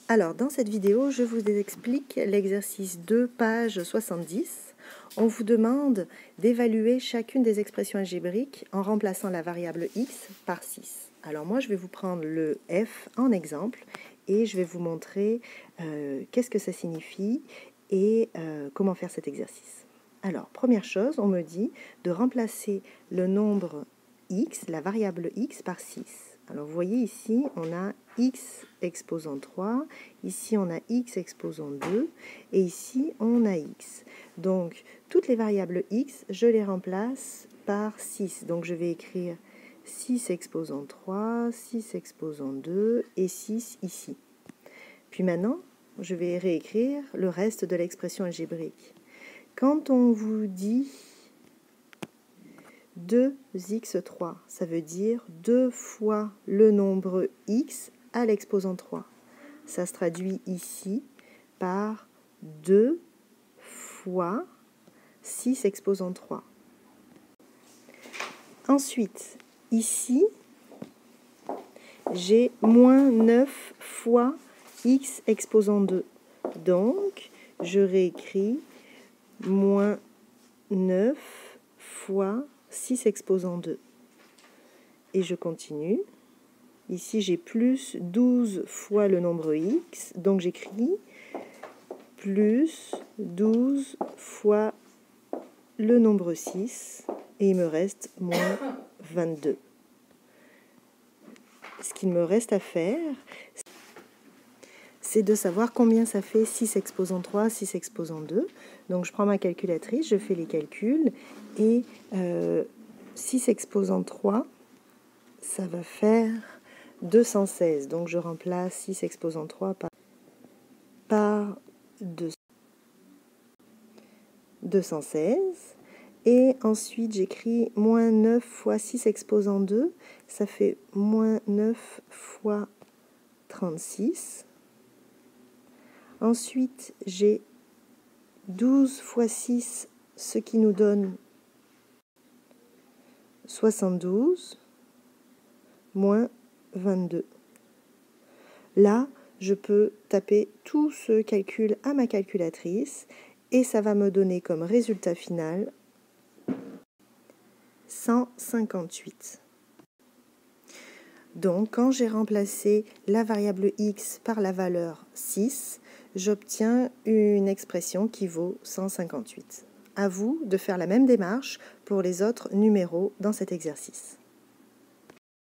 Alors, dans cette vidéo, je vous explique l'exercice 2, page 70. On vous demande d'évaluer chacune des expressions algébriques en remplaçant la variable x par 6. Alors moi, je vais vous prendre le f en exemple et je vais vous montrer qu'est-ce que ça signifie et comment faire cet exercice. Alors, première chose, on me dit de remplacer le nombre x, la variable x, par 6. Alors, vous voyez ici, on a x exposant 3, ici on a x exposant 2, et ici on a x. Donc, toutes les variables x, je les remplace par 6. Donc, je vais écrire 6 exposant 3, 6 exposant 2, et 6 ici. Puis maintenant, je vais réécrire le reste de l'expression algébrique. Quand on vous dit 2x3, ça veut dire 2 fois le nombre x à l'exposant 3. Ça se traduit ici par 2 fois 6 exposant 3. Ensuite, ici, j'ai moins 9 fois x exposant 2. Donc, je réécris moins 9 fois 6 exposant 2. Et je continue. Ici, j'ai plus 12 fois le nombre x, donc j'écris plus 12 fois le nombre 6, et il me reste moins 22. Ce qu'il me reste à faire, c'est de savoir combien ça fait 6 exposant 3, 6 exposant 2. Donc je prends ma calculatrice, je fais les calculs, et 6 exposant 3, ça va faire 216. Donc je remplace 6 exposant 3 par 216. Et ensuite j'écris moins 9 fois 6 exposant 2, ça fait moins 9 fois 36. Ensuite, j'ai 12 fois 6, ce qui nous donne 72, moins 22. Là, je peux taper tout ce calcul à ma calculatrice et ça va me donner comme résultat final 158. Donc, quand j'ai remplacé la variable x par la valeur 6, j'obtiens une expression qui vaut 158. À vous de faire la même démarche pour les autres numéros dans cet exercice.